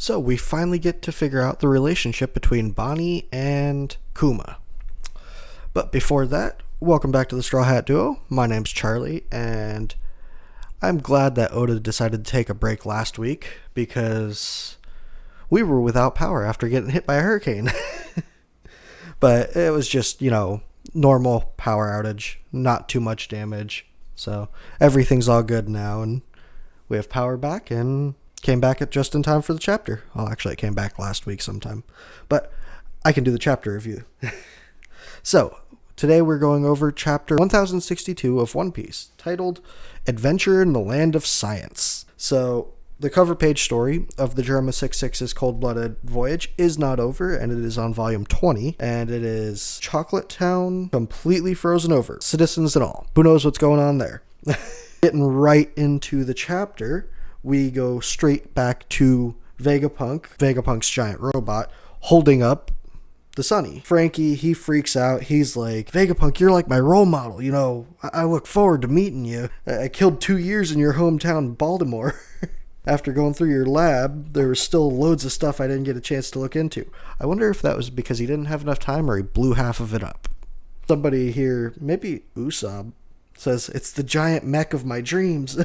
So we finally get to figure out the relationship between Bonnie and Kuma. But before that, welcome back to the Straw Hat Duo. My name's Charlie, and I'm glad that Oda decided to take a break last week because we were without power after getting hit by a hurricane. But it was just, normal power outage, not too much damage. So everything's all good now, and we have power back and came back at just in time for the chapter. Well, actually, it came back last week sometime, but I can do the chapter review. So today we're going over chapter 1062 of One Piece, titled Adventure in the Land of Science. So the cover page story of the Germa 66's cold-blooded voyage is not over, and it is on volume 20, and it is Chocolate Town completely frozen over, citizens and all. Who knows what's going on there? Getting right into the chapter, we go straight back to Vegapunk's giant robot, holding up the Sunny. Frankie, he freaks out. He's like, Vegapunk, you're like my role model. I look forward to meeting you. I killed 2 years in your hometown, Baltimore. After going through your lab, there was still loads of stuff I didn't get a chance to look into. I wonder if that was because he didn't have enough time or he blew half of it up. Somebody here, maybe Usopp, says, it's the giant mech of my dreams.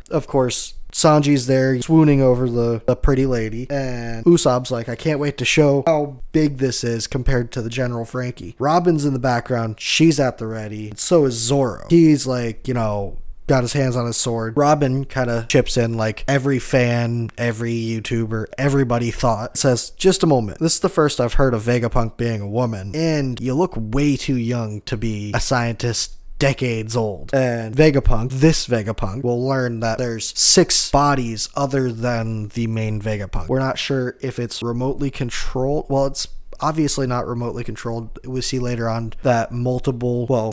Of course, Sanji's there swooning over the pretty lady, and Usopp's like, I can't wait to show how big this is compared to the General Frankie. Robin's in the background, she's at the ready, so is Zoro. He's like, got his hands on his sword. Robin kind of chips in like every fan, every YouTuber, everybody thought. Says, just a moment, this is the first I've heard of Vegapunk being a woman, and you look way too young to be a scientist decades old. And this Vegapunk, will learn that there's 6 bodies other than the main Vegapunk. We're not sure if it's remotely controlled. Well, it's obviously not remotely controlled. We see later on that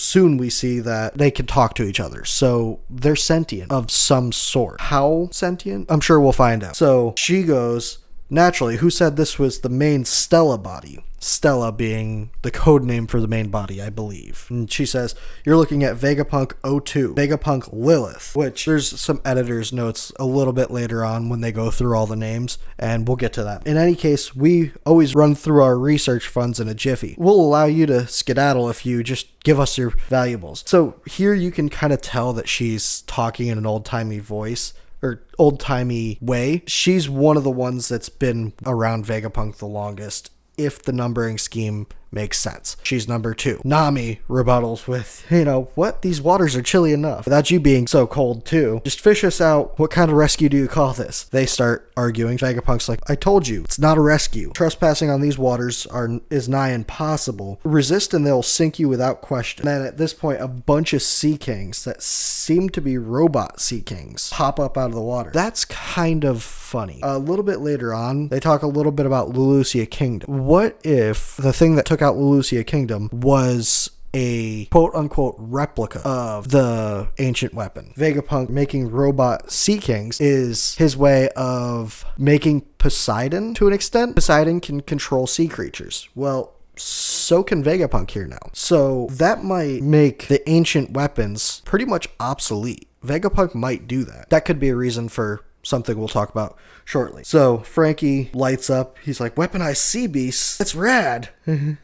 soon we see that they can talk to each other. So they're sentient of some sort. How sentient? I'm sure we'll find out. So she goes, naturally, who said this was the main Stella body? Stella being the code name for the main body, I believe. And she says, you're looking at Vegapunk 02, Vegapunk Lilith, which there's some editor's notes a little bit later on when they go through all the names, and we'll get to that. In any case, we always run through our research funds in a jiffy. We'll allow you to skedaddle if you just give us your valuables. So here you can kind of tell that she's talking in an old-timey voice, or old-timey way. She's one of the ones that's been around Vegapunk the longest, if the numbering scheme makes sense. She's number 2. Nami rebuttals with, what? These waters are chilly enough. Without you being so cold too. Just fish us out. What kind of rescue do you call this? They start arguing. Vegapunk's like, I told you, it's not a rescue. Trespassing on these waters is nigh impossible. Resist and they'll sink you without question. And then at this point, a bunch of Sea Kings that seem to be robot Sea Kings pop up out of the water. That's kind of funny. A little bit later on, they talk a little bit about Lulusia Kingdom. What if the thing that took out Lulusia Kingdom was a quote-unquote replica of the ancient weapon? Vegapunk making robot Sea Kings is his way of making Poseidon to an extent. Poseidon can control sea creatures. Well, so can Vegapunk here now. So that might make the ancient weapons pretty much obsolete. Vegapunk might do that. That could be a reason for something we'll talk about shortly. So Frankie lights up. He's like, weaponized sea beasts? That's rad. And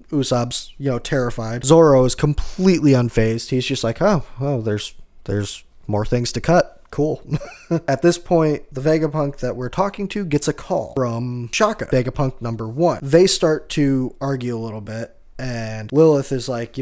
Usopp's, terrified. Zoro is completely unfazed. He's just like, oh, there's more things to cut. Cool. At this point, the Vegapunk that we're talking to gets a call from Shaka, Vegapunk number 1. They start to argue a little bit, and Lilith is like,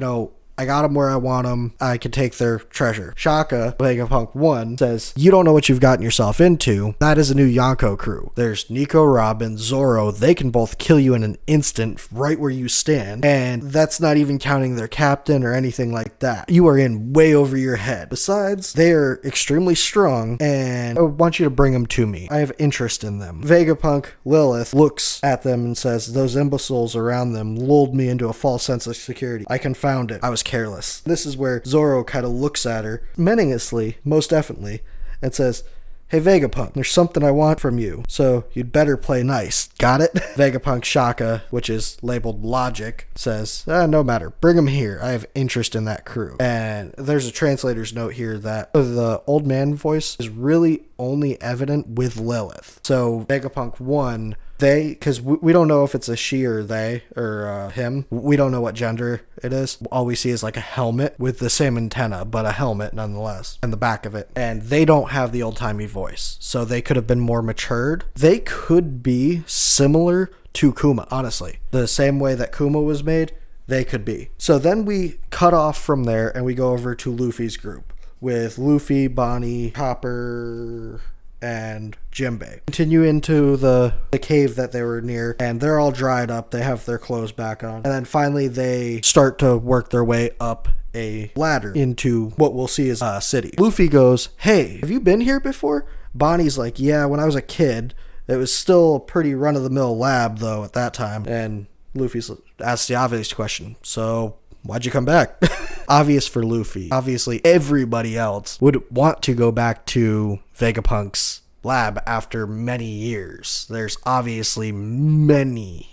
I got them where I want them. I can take their treasure. Shaka, Vegapunk 1, says, you don't know what you've gotten yourself into. That is a new Yonko crew. There's Nico, Robin, Zoro. They can both kill you in an instant right where you stand. And that's not even counting their captain or anything like that. You are in way over your head. Besides, they are extremely strong, and I want you to bring them to me. I have interest in them. Vegapunk Lilith looks at them and says, those imbeciles around them lulled me into a false sense of security. I confound it. I was careless. This is where Zoro kind of looks at her menacingly, most definitely, and says, hey Vegapunk, there's something I want from you, so you'd better play nice. Got it? Vegapunk Shaka, which is labeled Logic, says, no matter, bring him here. I have interest in that crew. And there's a translator's note here that the old man voice is really only evident with Lilith. So Vegapunk 1, because we don't know if it's a she or they or him. We don't know what gender it is. All we see is like a helmet with the same antenna, but a helmet nonetheless, in the back of it. And they don't have the old-timey voice, so they could have been more matured. They could be similar to Kuma, honestly. The same way that Kuma was made, they could be. So then we cut off from there and we go over to Luffy's group with Luffy, Bonnie, Chopper, and Jinbei. Continue into the cave that they were near, and they're all dried up. They have their clothes back on. And then finally they start to work their way up a ladder into what we'll see as a city. Luffy goes, hey, have you been here before? Bonnie's like, yeah, when I was a kid. It was still a pretty run-of-the-mill lab, though, at that time. And Luffy asks the obvious question, so why'd you come back? Obvious for Luffy. Obviously, everybody else would want to go back to Vegapunk's lab after many years. There's obviously many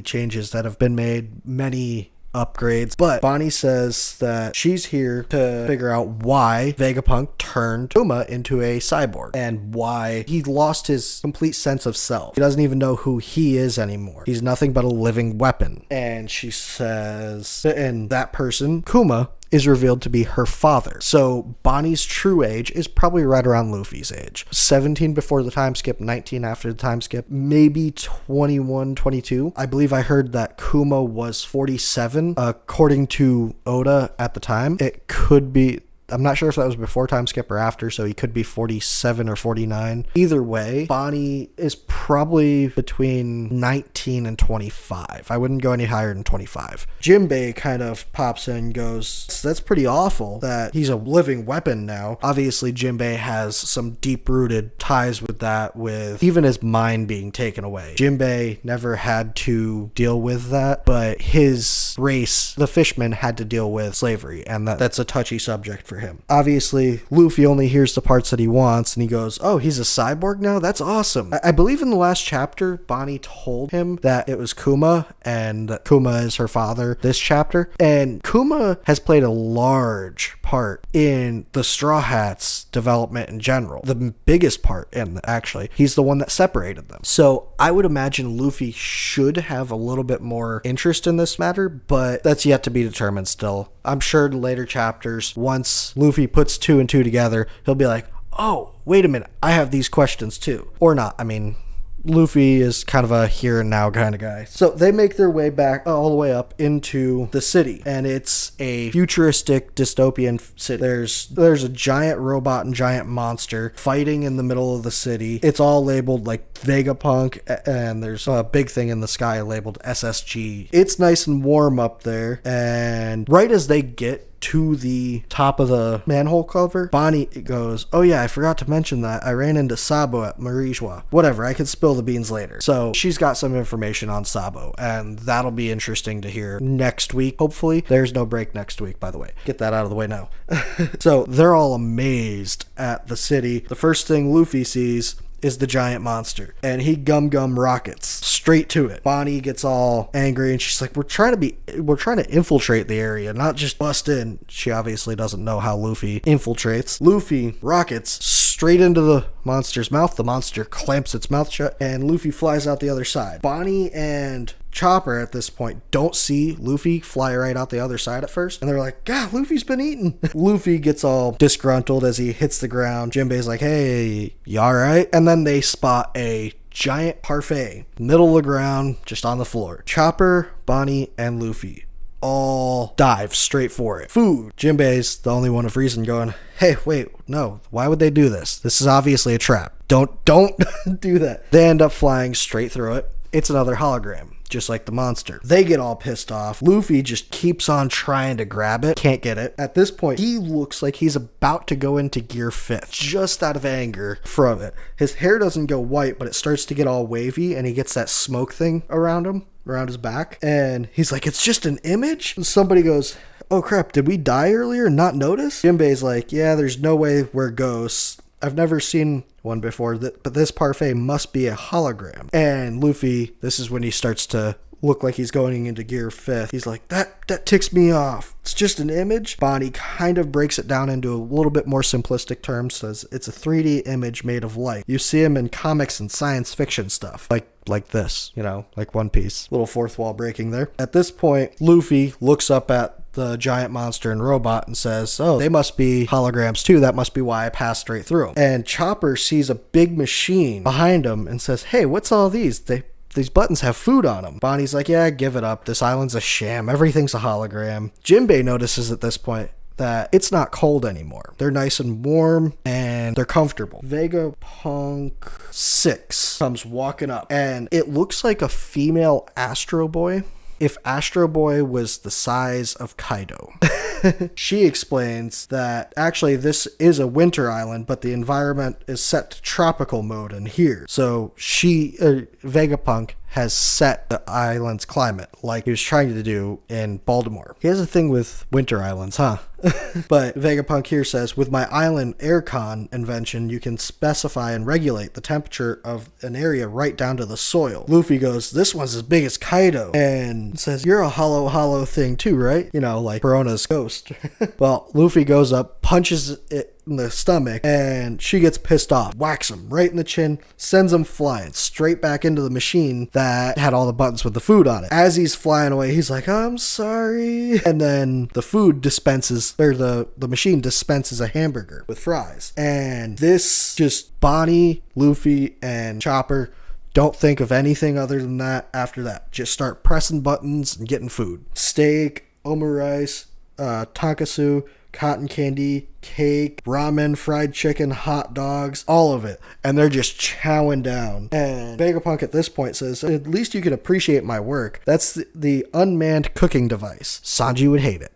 changes that have been made, many upgrades, but Bonnie says that she's here to figure out why Vegapunk turned Kuma into a cyborg and why he lost his complete sense of self. He doesn't even know who he is anymore. He's nothing but a living weapon. And she says, and that person, Kuma, is revealed to be her father. So Bonnie's true age is probably right around Luffy's age. 17 before the time skip, 19 after the time skip, maybe 21, 22. I believe I heard that Kuma was 47, according to Oda at the time. It could be, I'm not sure if that was before time skip or after, so he could be 47 or 49. Either way, Bonnie is probably between 19 and 25. I wouldn't go any higher than 25. Jinbei kind of pops in and goes, that's pretty awful that he's a living weapon now. Obviously, Jinbei has some deep-rooted ties with that, with even his mind being taken away. Jinbei never had to deal with that, but his race, the fishmen, had to deal with slavery, and that's a touchy subject for him. Obviously, Luffy only hears the parts that he wants, and he goes, oh, he's a cyborg now? That's awesome. I believe in the last chapter, Bonnie told him that it was Kuma, and that Kuma is her father this chapter. And Kuma has played a large part in the Straw Hats development in general. The biggest part, and actually, he's the one that separated them. So I would imagine Luffy should have a little bit more interest in this matter, but that's yet to be determined still. I'm sure in later chapters, once Luffy puts 2 and 2 together, he'll be like, oh, wait a minute, I have these questions too. Or not. I mean, Luffy is kind of a here and now kind of guy. So they make their way back all the way up into the city, and it's a futuristic dystopian city. There's a giant robot and giant monster fighting in the middle of the city. It's all labeled like Vegapunk, and there's a big thing in the sky labeled SSG. It's nice and warm up there, and right as they get to the top of the manhole cover, Bonnie goes, oh yeah, I forgot to mention that I ran into Sabo at Marijwa. Whatever, I can spill the beans later. So she's got some information on Sabo, and that'll be interesting to hear next week, hopefully. There's no break next week, by the way. Get that out of the way now. So they're all amazed at the city. The first thing Luffy sees is the giant monster, and he gum rockets straight to it. Bonnie gets all angry, and she's like, we're trying to infiltrate the area, not just bust in. She obviously doesn't know how Luffy infiltrates. Luffy rockets straight into the monster's mouth. The monster clamps its mouth shut, and Luffy flies out the other side. Bonnie and Chopper at this point don't see Luffy fly right out the other side at first, and they're like, God, Luffy's been eaten. Luffy gets all disgruntled as he hits the ground. Jinbei's like, hey, you alright? And then they spot a giant parfait, middle of the ground, just on the floor. Chopper, Bonnie, and Luffy all dive straight for it. Food. Jinbei's the only one of reason going, hey, wait, no, why would they do this? This is obviously a trap. Don't do that. They end up flying straight through it. It's another hologram, just like the monster. They get all pissed off. Luffy just keeps on trying to grab it. Can't get it. At this point, he looks like he's about to go into gear 5th, just out of anger from it. His hair doesn't go white, but it starts to get all wavy, and he gets that smoke thing around him, around his back. And he's like, it's just an image? And somebody goes, oh crap, did we die earlier and not notice? Jinbei's like, yeah, there's no way we're ghosts. I've never seen one before, but this parfait must be a hologram. And Luffy, this is when he starts to look like he's going into gear 5th. He's like, that ticks me off. It's just an image. Bonnie kind of breaks it down into a little bit more simplistic terms, says it's a 3D image made of light. You see them in comics and science fiction stuff, like this, like One Piece. Little fourth wall breaking there. At this point, Luffy looks up at the giant monster and robot and says, oh, they must be holograms too. That must be why I passed straight through them. And Chopper sees a big machine behind him and says, hey, what's all these? These buttons have food on them. Bonnie's like, yeah, give it up. This island's a sham. Everything's a hologram. Jinbei notices at this point that it's not cold anymore. They're nice and warm and they're comfortable. Vegapunk 6 comes walking up and it looks like a female Astro Boy. If Astro Boy was the size of Kaido. She explains that actually this is a winter island, but the environment is set to tropical mode in here. So Vegapunk has set the island's climate like he was trying to do in Baltimore. He has a thing with winter islands, huh? But Vegapunk here says, with my island aircon invention, you can specify and regulate the temperature of an area right down to the soil. Luffy goes, this one's as big as Kaido. And says, you're a hollow thing too, right? Like Perona's ghost. Well, Luffy goes up, punches it in the stomach, and she gets pissed off. Whacks him right in the chin, sends him flying straight back into the machine that had all the buttons with the food on it. As he's flying away, he's like, I'm sorry. And then the food dispenses, or the machine dispenses a hamburger with fries. And this just Bonnie, Luffy, and Chopper don't think of anything other than that after that. Just start pressing buttons and getting food. Steak, omurice, tonkatsu, cotton candy, cake, ramen, fried chicken, hot dogs, all of it. And they're just chowing down. And Vegapunk at this point says, at least you can appreciate my work. That's the unmanned cooking device. Sanji would hate it.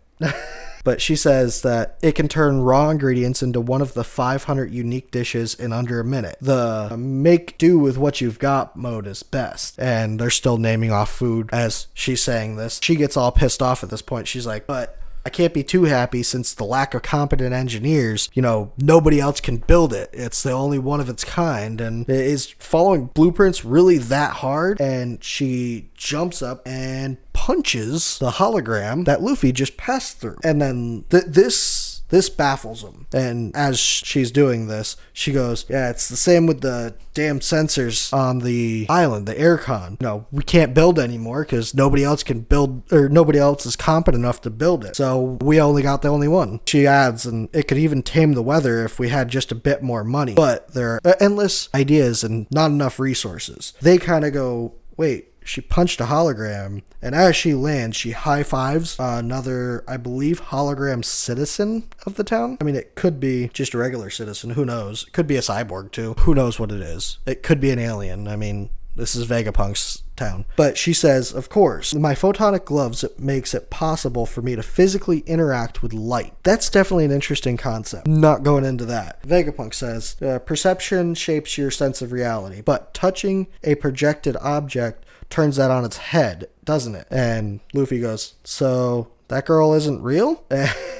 But she says that it can turn raw ingredients into one of the 500 unique dishes in under a minute. The make do with what you've got mode is best. And they're still naming off food as she's saying this. She gets all pissed off at this point. She's like, but I can't be too happy since the lack of competent engineers, nobody else can build it. It's the only one of its kind. And is following blueprints really that hard? And she jumps up and punches the hologram that Luffy just passed through. And then this baffles him. And as she's doing this, she goes, yeah, it's the same with the damn sensors on the island, the aircon. We can't build anymore because nobody else can build, or nobody else is competent enough to build it. So we only got the only one. She adds, and it could even tame the weather if we had just a bit more money. But there are endless ideas and not enough resources. They kind of go, wait. She punched a hologram, and as she lands, she high-fives another, I believe, hologram citizen of the town. I mean, it could be just a regular citizen. Who knows? It could be a cyborg, too. Who knows what it is? It could be an alien. I mean, this is Vegapunk's town. But she says, of course, my photonic gloves makes it possible for me to physically interact with light. That's definitely an interesting concept. Not going into that. Vegapunk says, perception shapes your sense of reality, but touching a projected object turns that on its head, doesn't it? And Luffy goes, so that girl isn't real?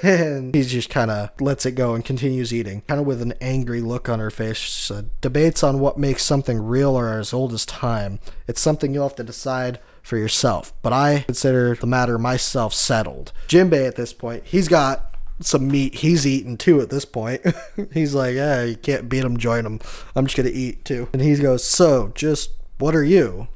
And he just kind of lets it go and continues eating, kind of with an angry look on her face. She said, debates on what makes something real are as old as time. It's something you'll have to decide for yourself. But I consider the matter myself settled. Jinbei at this point, he's got some meat he's eating too at this point. He's like, yeah, you can't beat him, join him. I'm just going to eat too. And he goes, so just what are you?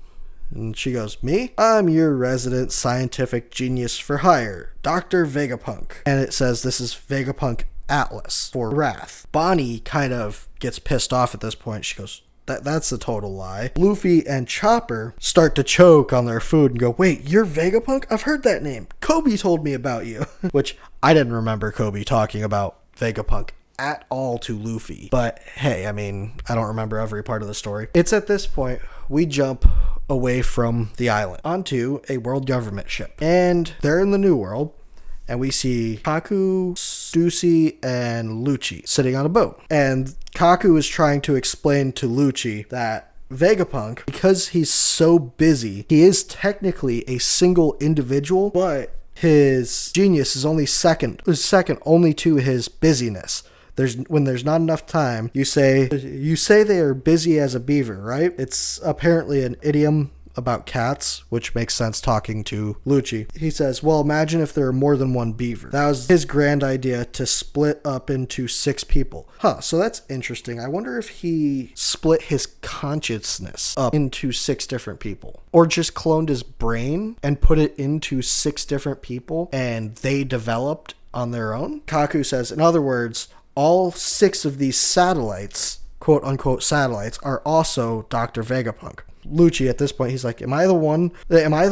And she goes, me? I'm your resident scientific genius for hire, Dr. Vegapunk. And it says this is Vegapunk Atlas for Wrath. Bonnie kind of gets pissed off at this point. She goes, that's a total lie. Luffy and Chopper start to choke on their food and go, wait, you're Vegapunk? I've heard that name. Kobe told me about you. Which I didn't remember Kobe talking about Vegapunk at all to Luffy. But hey, I mean, I don't remember every part of the story. It's at this point we jump away from the island onto a world government ship. And they're in the New World. And we see Kaku, Stussy, and Lucci sitting on a boat. And Kaku is trying to explain to Lucci that Vegapunk, because he's so busy, he is technically a single individual, but his genius is only second only to his busyness. When there's not enough time, you say they are busy as a beaver, right? It's apparently an idiom about cats, which makes sense talking to Lucci. He says, well, imagine if there are more than one beaver. That was his grand idea, to split up into 6 people. So that's interesting. I wonder if he split his consciousness up into 6 different people, or just cloned his brain and put it into 6 different people and they developed on their own. Kaku says, in other words, all 6 of these satellites, quote unquote satellites, are also Dr. Vegapunk. Lucci, at this point, he's like, am I the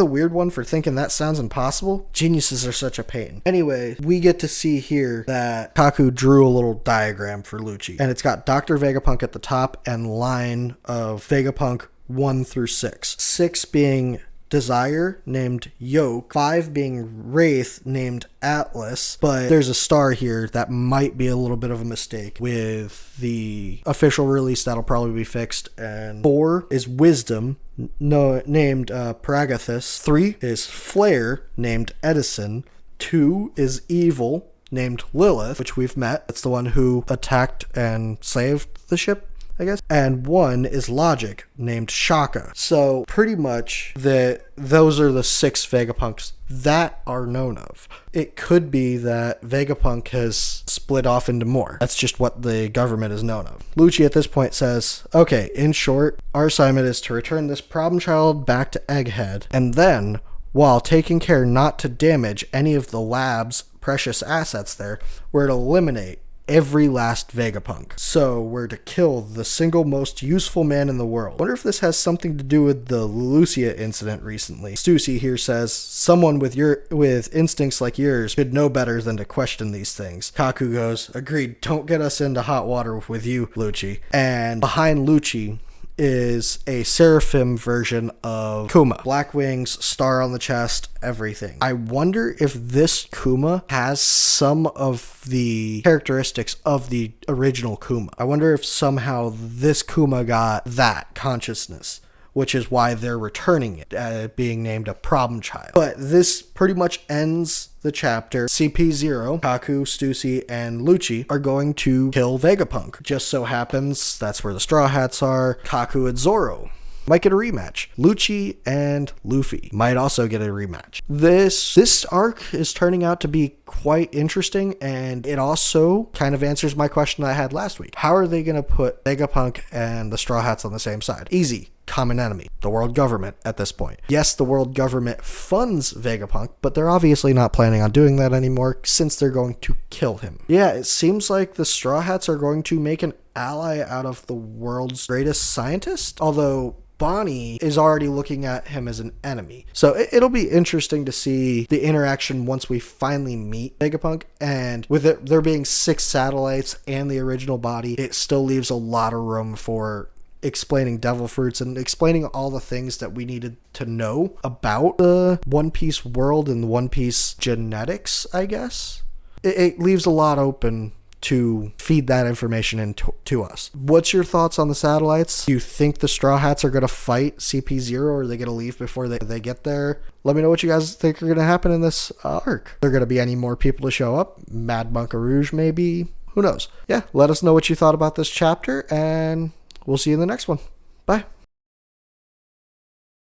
weird one for thinking that sounds impossible? Geniuses are such a pain. Anyway, we get to see here that Kaku drew a little diagram for Lucci, and it's got Dr. Vegapunk at the top and line of Vegapunk 1 through 6. 6 being Desire, named Yoke, 5 being Wraith, named Atlas, but there's a star here that might be a little bit of a mistake with the official release. That'll probably be fixed. And 4 is Wisdom, named Paragathus. 3 is Flare, named Edison. 2 is Evil, named Lilith, which we've met. That's the one who attacked and saved the ship, I guess. And 1 is Logic, named Shaka. So pretty much those are the 6 Vegapunks that are known of. It could be that Vegapunk has split off into more. That's just what the government is known of. Lucci at this point says, okay, in short, our assignment is to return this problem child back to Egghead, and then, while taking care not to damage any of the lab's precious assets there, we're to eliminate every last Vegapunk. So we're to kill the single most useful man in the world. Wonder if this has something to do with the Lucia incident recently. Stussy here says, someone with instincts like yours should know better than to question these things. Kaku goes, agreed, don't get us into hot water with you, Lucci. And behind Lucci is a Seraphim version of Kuma. Black wings, star on the chest, everything. I wonder if this Kuma has some of the characteristics of the original Kuma. I wonder if somehow this Kuma got that consciousness, which is why they're returning it, being named a problem child. But this pretty much ends the chapter. CP0, Kaku, Stussy, and Lucci are going to kill Vegapunk. Just so happens that's where the Straw Hats are. Kaku and Zoro might get a rematch. Lucci and Luffy might also get a rematch. This arc is turning out to be quite interesting, and it also kind of answers my question I had last week. How are they going to put Vegapunk and the Straw Hats on the same side? Easy. Common enemy, the world government at this point. Yes, the world government funds Vegapunk, but they're obviously not planning on doing that anymore since they're going to kill him. Yeah, it seems like the Straw Hats are going to make an ally out of the world's greatest scientist, although Bonnie is already looking at him as an enemy. So it'll be interesting to see the interaction once we finally meet Vegapunk, and with it there being 6 satellites and the original body, it still leaves a lot of room for explaining devil fruits and explaining all the things that we needed to know about the One Piece world and the One Piece genetics, I guess. It leaves a lot open to feed that information into us. What's your thoughts on the satellites? Do you think the Straw Hats are going to fight CP0, or are they going to leave before they get there? Let me know what you guys think are going to happen in this arc. Are there going to be any more people to show up? Mad Monka Rouge, maybe? Who knows? Yeah, let us know what you thought about this chapter, and we'll see you in the next one. Bye.